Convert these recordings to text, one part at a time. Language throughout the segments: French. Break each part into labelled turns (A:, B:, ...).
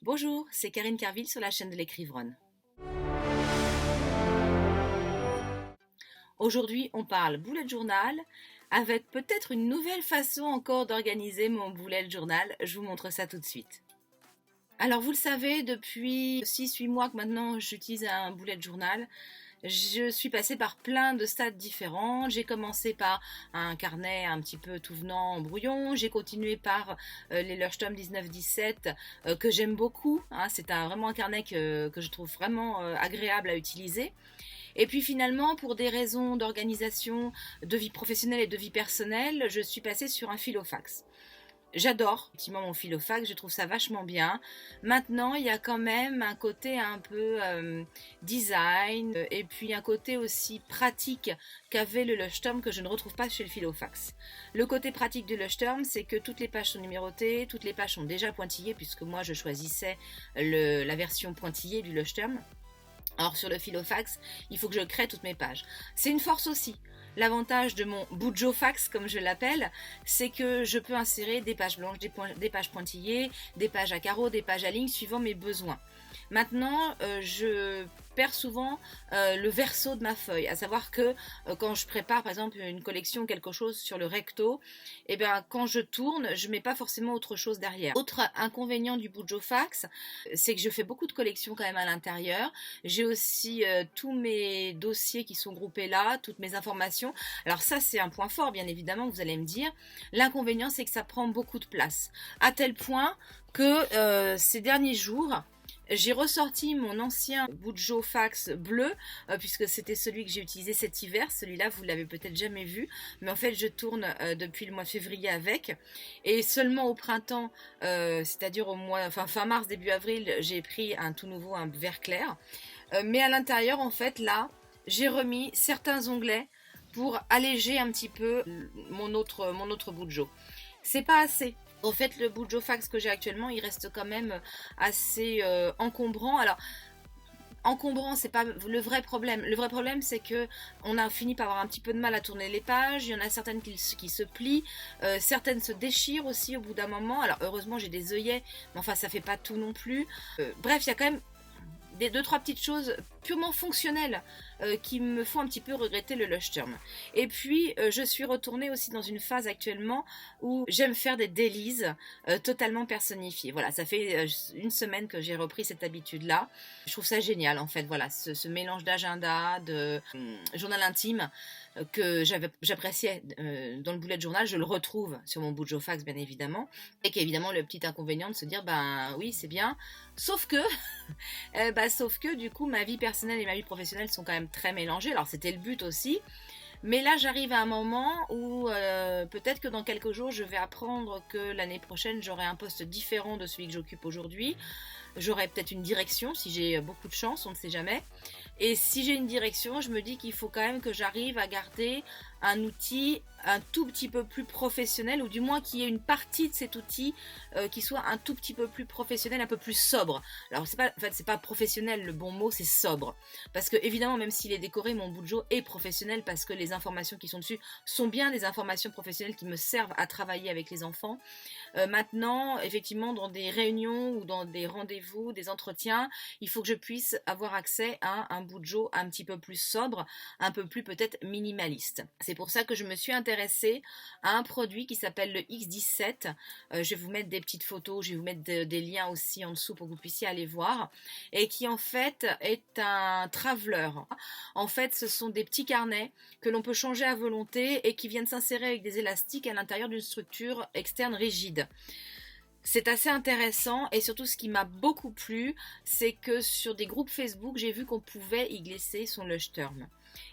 A: Bonjour, c'est Karine Carville sur la chaîne de l'écrivronne. Aujourd'hui, on parle bullet journal avec peut-être une nouvelle façon encore d'organiser mon bullet journal. Je vous montre ça tout de suite. Alors vous le savez, depuis 6-8 mois que maintenant j'utilise un bullet journal. Je suis passée par plein de stades différents. J'ai commencé par un carnet un petit peu tout venant en brouillon. J'ai continué par les Leuchtturm 1917 que j'aime beaucoup. C'est vraiment un carnet que je trouve vraiment agréable à utiliser. Et puis finalement, pour des raisons d'organisation, de vie professionnelle et de vie personnelle, je suis passée sur un Filofax. J'adore effectivement mon Filofax, je trouve ça vachement bien. Maintenant, il y a quand même un côté un peu design et puis un côté aussi pratique qu'avait le Leuchtturm que je ne retrouve pas chez le Filofax. Le côté pratique du Leuchtturm, c'est que toutes les pages sont numérotées, toutes les pages sont déjà pointillées puisque moi je choisissais la version pointillée du Leuchtturm. Alors sur le Filofax, il faut que je crée toutes mes pages. C'est une force aussi. L'avantage de mon Bujofax, comme je l'appelle, c'est que je peux insérer des pages blanches, des pages pointillées, des pages à carreaux, des pages à lignes, suivant mes besoins. Maintenant, je perds souvent le verso de ma feuille, à savoir que quand je prépare par exemple une collection ou quelque chose sur le recto, et bien quand je tourne, je mets pas forcément autre chose derrière. Autre inconvénient du Bujofax, c'est que je fais beaucoup de collections quand même à l'intérieur. J'ai aussi tous mes dossiers qui sont groupés là, toutes mes informations. Alors ça c'est un point fort bien évidemment, vous allez me dire. L'inconvénient c'est que ça prend beaucoup de place, à tel point que ces derniers jours, j'ai ressorti mon ancien Bujofax bleu, puisque c'était celui que j'ai utilisé cet hiver. Celui-là, vous l'avez peut-être jamais vu, mais en fait, je tourne depuis le mois de février avec. Et seulement au printemps, c'est-à-dire fin mars, début avril, j'ai pris un tout nouveau, un vert clair. Mais à l'intérieur, en fait, là, j'ai remis certains onglets pour alléger un petit peu mon autre Bujo. C'est pas assez. En fait, le Bujofax que j'ai actuellement, il reste quand même assez encombrant. Alors, encombrant, c'est pas le vrai problème. Le vrai problème, c'est que on a fini par avoir un petit peu de mal à tourner les pages. Il y en a certaines qui se plient, certaines se déchirent aussi au bout d'un moment. Alors, heureusement, j'ai des œillets, mais enfin, ça fait pas tout non plus. Bref, il y a quand même deux, trois petites choses purement fonctionnelles qui me font un petit peu regretter le Leuchtturm. Et puis, je suis retournée aussi dans une phase actuellement où j'aime faire des dailies totalement personnifiées. Voilà, ça fait une semaine que j'ai repris cette habitude-là. Je trouve ça génial, en fait, voilà, ce mélange d'agenda, de journal intime que j'appréciais dans le bullet journal, je le retrouve sur mon Bujofax bien évidemment, et qu'évidemment le petit inconvénient de se dire ben oui c'est bien, sauf que sauf que du coup ma vie personnelle et ma vie professionnelle sont quand même très mélangées. Alors c'était le but aussi, mais là j'arrive à un moment où peut-être que dans quelques jours je vais apprendre que l'année prochaine j'aurai un poste différent de celui que j'occupe aujourd'hui. J'aurai peut-être une direction si j'ai beaucoup de chance, on ne sait jamais. Et si j'ai une direction, je me dis qu'il faut quand même que j'arrive à garder un outil un tout petit peu plus professionnel, ou du moins qu'il y ait une partie de cet outil qui soit un tout petit peu plus professionnel, un peu plus sobre. Alors c'est pas professionnel, le bon mot c'est sobre, parce que évidemment même s'il est décoré, mon Bujo est professionnel parce que les informations qui sont dessus sont bien des informations professionnelles qui me servent à travailler avec les enfants. Maintenant effectivement dans des réunions ou dans des rendez-vous, des entretiens, il faut que je puisse avoir accès à un Bujo un petit peu plus sobre, un peu plus peut-être minimaliste. C'est pour ça que je me suis intéressée à un produit qui s'appelle le X17. Je vais vous mettre des petites photos, je vais vous mettre des liens aussi en dessous pour que vous puissiez aller voir. Et qui en fait est un traveler. En fait, ce sont des petits carnets que l'on peut changer à volonté et qui viennent s'insérer avec des élastiques à l'intérieur d'une structure externe rigide. C'est assez intéressant, et surtout ce qui m'a beaucoup plu, c'est que sur des groupes Facebook, j'ai vu qu'on pouvait y glisser son Leuchtturm.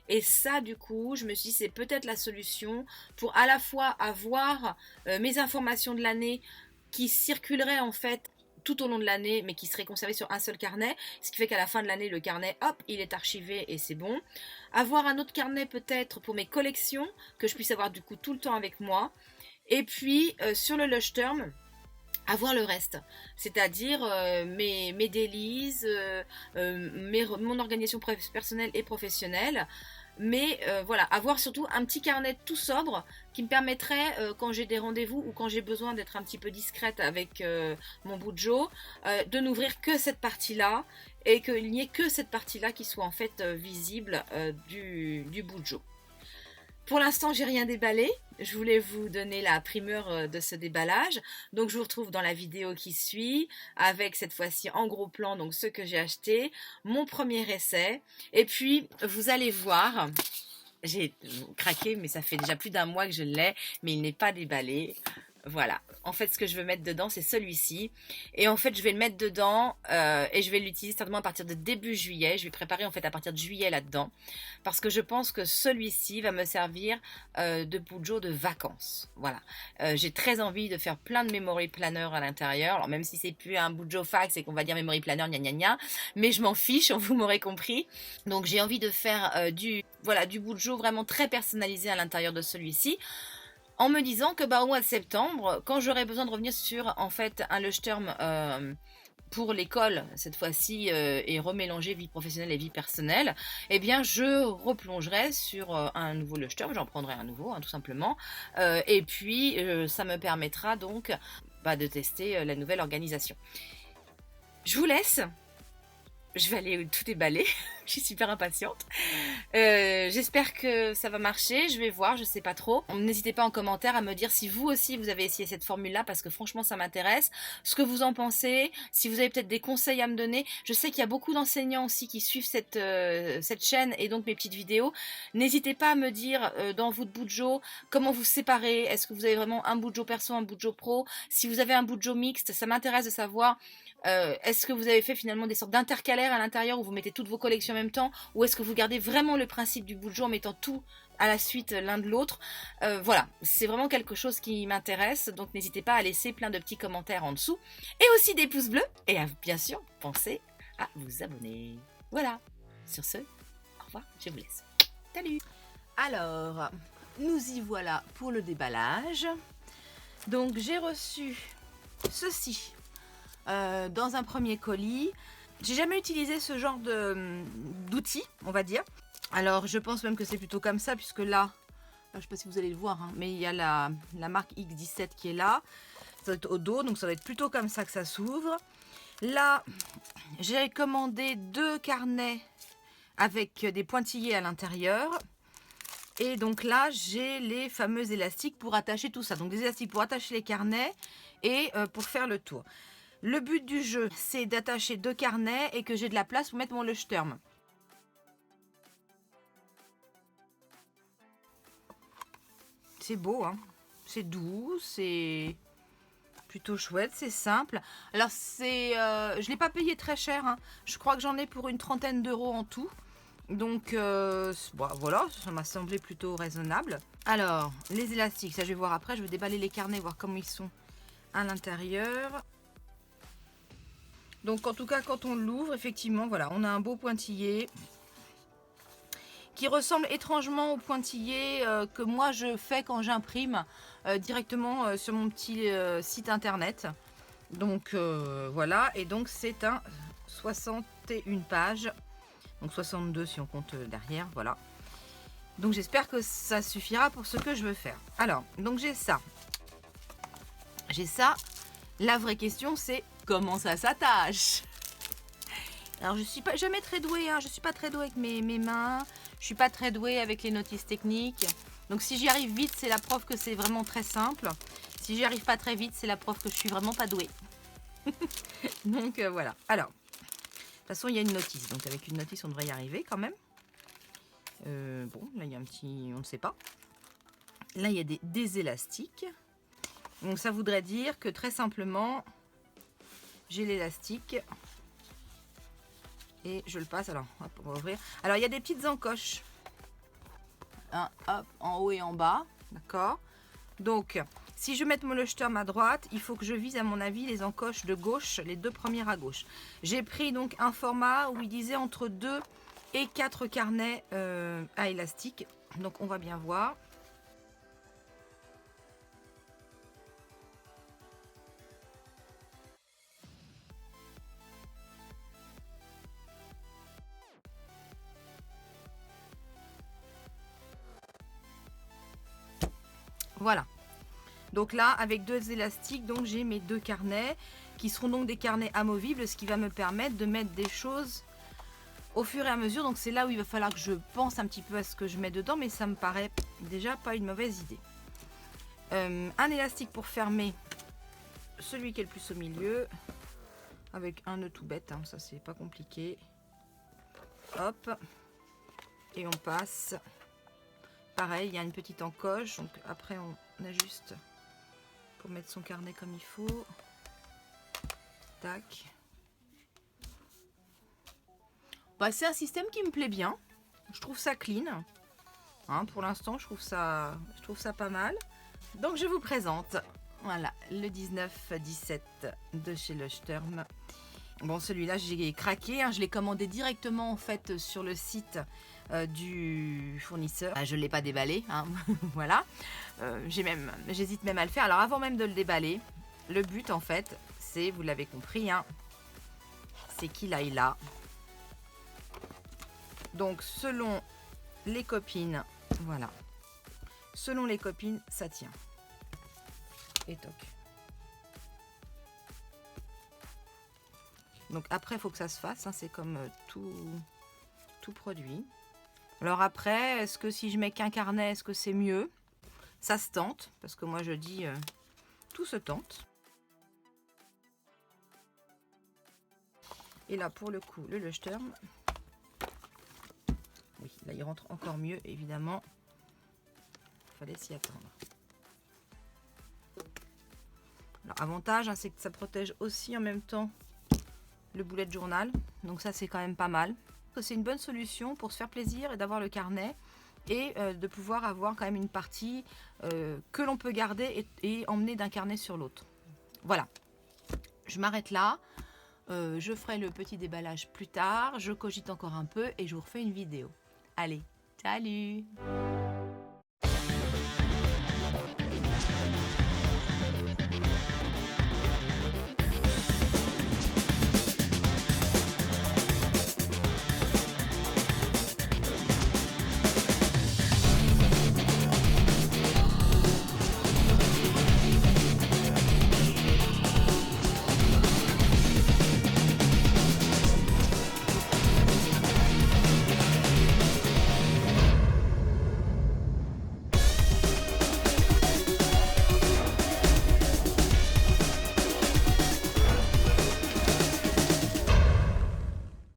A: Et ça, du coup, je me suis dit, c'est peut-être la solution pour à la fois avoir mes informations de l'année qui circuleraient en fait tout au long de l'année, mais qui seraient conservées sur un seul carnet, ce qui fait qu'à la fin de l'année, le carnet, hop, il est archivé et c'est bon. Avoir un autre carnet peut-être pour mes collections, que je puisse avoir du coup tout le temps avec moi. Et puis, sur le Leuchtturm, avoir le reste, c'est-à-dire mes dailies, mon organisation personnelle et professionnelle, mais voilà, avoir surtout un petit carnet tout sobre qui me permettrait, quand j'ai des rendez-vous ou quand j'ai besoin d'être un petit peu discrète avec mon Bujo, de n'ouvrir que cette partie-là et qu'il n'y ait que cette partie-là qui soit en fait visible du Bujo. Pour l'instant, j'ai rien déballé. Je voulais vous donner la primeur de ce déballage. Donc, je vous retrouve dans la vidéo qui suit avec cette fois-ci en gros plan, donc ce que j'ai acheté, mon premier essai. Et puis, vous allez voir, j'ai craqué, mais ça fait déjà plus d'un mois que je l'ai, mais il n'est pas déballé. Voilà, en fait ce que je veux mettre dedans c'est celui-ci et en fait je vais le mettre dedans et je vais l'utiliser certainement à partir de début juillet. Je vais préparer en fait à partir de juillet là-dedans parce que je pense que celui-ci va me servir de Bujo de vacances. Voilà, j'ai très envie de faire plein de memory planner à l'intérieur. Alors même si c'est plus un Bujo fax et qu'on va dire memory planner gna gna gna, mais je m'en fiche, vous m'aurez compris. Donc j'ai envie de faire du Bujo vraiment très personnalisé à l'intérieur de celui-ci, en me disant que au mois de septembre, quand j'aurai besoin de revenir sur en fait un Leuchtturm pour l'école cette fois-ci et remélanger vie professionnelle et vie personnelle, eh bien je replongerai sur un nouveau Leuchtturm, j'en prendrai un nouveau tout simplement, et puis ça me permettra donc de tester la nouvelle organisation. Je vous laisse. Je vais aller tout déballer, je suis super impatiente. J'espère que ça va marcher, je vais voir, je sais pas trop. N'hésitez pas en commentaire à me dire si vous aussi vous avez essayé cette formule-là parce que franchement ça m'intéresse. Ce que vous en pensez, si vous avez peut-être des conseils à me donner. Je sais qu'il y a beaucoup d'enseignants aussi qui suivent cette chaîne et donc mes petites vidéos. N'hésitez pas à me dire dans votre Bujo comment vous séparez. Est-ce que vous avez vraiment un Bujo perso, un Bujo pro? Si vous avez un Bujo mixte, ça m'intéresse de savoir. Est-ce que vous avez fait finalement des sortes d'intercalaires à l'intérieur où vous mettez toutes vos collections en même temps, ou est-ce que vous gardez vraiment le principe du Bujo en mettant tout à la suite l'un de l'autre? Voilà, c'est vraiment quelque chose qui m'intéresse, donc n'hésitez pas à laisser plein de petits commentaires en dessous, et aussi des pouces bleus, et à bien sûr penser à vous abonner. Voilà, sur ce, au revoir, je vous laisse. Salut! Alors, nous y voilà pour le déballage. Donc j'ai reçu ceci dans un premier colis. J'ai jamais utilisé ce genre d'outils, on va dire. Alors je pense même que c'est plutôt comme ça, puisque là, je sais pas si vous allez le voir, mais il y a la marque X17 qui est là. Ça doit être au dos, donc ça va être plutôt comme ça que ça s'ouvre. Là, j'ai commandé 2 carnets avec des pointillés à l'intérieur. Et donc là, j'ai les fameux élastiques pour attacher tout ça. Donc des élastiques pour attacher les carnets et pour faire le tour. Le but du jeu, c'est d'attacher 2 carnets et que j'ai de la place pour mettre mon Leuchtturm. C'est beau, hein. C'est doux, c'est plutôt chouette, c'est simple. Alors je ne l'ai pas payé très cher, hein. Je crois que j'en ai pour une trentaine d'euros en tout. Donc voilà, ça m'a semblé plutôt raisonnable. Alors, les élastiques, ça je vais voir après. Je vais déballer les carnets, voir comment ils sont à l'intérieur. Donc en tout cas quand on l'ouvre, effectivement voilà, on a un beau pointillé qui ressemble étrangement au pointillé que moi je fais quand j'imprime directement sur mon petit site internet. Donc voilà, et donc c'est un 61 pages, donc 62 si on compte derrière, voilà. Donc j'espère que ça suffira pour ce que je veux faire. Alors, donc j'ai ça. La vraie question c'est comment ça s'attache? Alors je suis pas jamais très douée, hein. Je suis pas très douée avec mes mains, je suis pas très douée avec les notices techniques. Donc si j'y arrive vite, c'est la preuve que c'est vraiment très simple. Si j'y arrive pas très vite, c'est la preuve que je suis vraiment pas douée. Donc voilà. Alors, de toute façon il y a une notice, donc avec une notice on devrait y arriver quand même. Bon, là il y a un petit, on ne sait pas. Là il y a des élastiques. Donc ça voudrait dire que très simplement, j'ai l'élastique. Et je le passe, alors hop, on va ouvrir. Alors il y a des petites encoches, hop, en haut et en bas, d'accord. Donc si je mets mon Leuchtturm à droite, il faut que je vise à mon avis les encoches de gauche, les 2 premières à gauche. J'ai pris donc un format où il disait entre 2 et 4 carnets à élastique, donc on va bien voir. Voilà. Donc là, avec 2 élastiques, donc j'ai mes 2 carnets qui seront donc des carnets amovibles, ce qui va me permettre de mettre des choses au fur et à mesure. Donc c'est là où il va falloir que je pense un petit peu à ce que je mets dedans, mais ça me paraît déjà pas une mauvaise idée. Un élastique pour fermer celui qui est le plus au milieu, avec un nœud tout bête, hein, ça c'est pas compliqué. Hop, et on passe. Pareil, il y a une petite encoche, donc après on ajuste pour mettre son carnet comme il faut. Tac. Bah, c'est un système qui me plaît bien. Je trouve ça clean. Hein, pour l'instant, je trouve ça pas mal. Donc je vous présente, voilà, le 19-17 de chez Leuchtturm. Bon, celui-là, j'ai craqué. Hein, je l'ai commandé directement en fait sur le site du fournisseur. Je ne l'ai pas déballé, hein, voilà. J'hésite même à le faire. Alors avant même de le déballer, le but en fait, c'est, vous l'avez compris, hein, c'est qu'il aille là. Donc selon les copines, voilà. Selon les copines, ça tient. Et toc. Donc après, il faut que ça se fasse. Hein, c'est comme tout produit. Alors après, est-ce que si je mets qu'un carnet, est-ce que c'est mieux? Ça se tente, parce que moi je dis tout se tente. Et là, pour le coup, le Leuchtturm. Oui, là, il rentre encore mieux, évidemment. Il fallait s'y attendre. Alors, avantage, hein, c'est que ça protège aussi en même temps le boulet de journal. Donc ça, c'est quand même pas mal. C'est une bonne solution pour se faire plaisir et d'avoir le carnet. Et de pouvoir avoir quand même une partie que l'on peut garder et emmener d'un carnet sur l'autre. Voilà. Je m'arrête là. Je ferai le petit déballage plus tard. Je cogite encore un peu et je vous refais une vidéo. Allez, salut!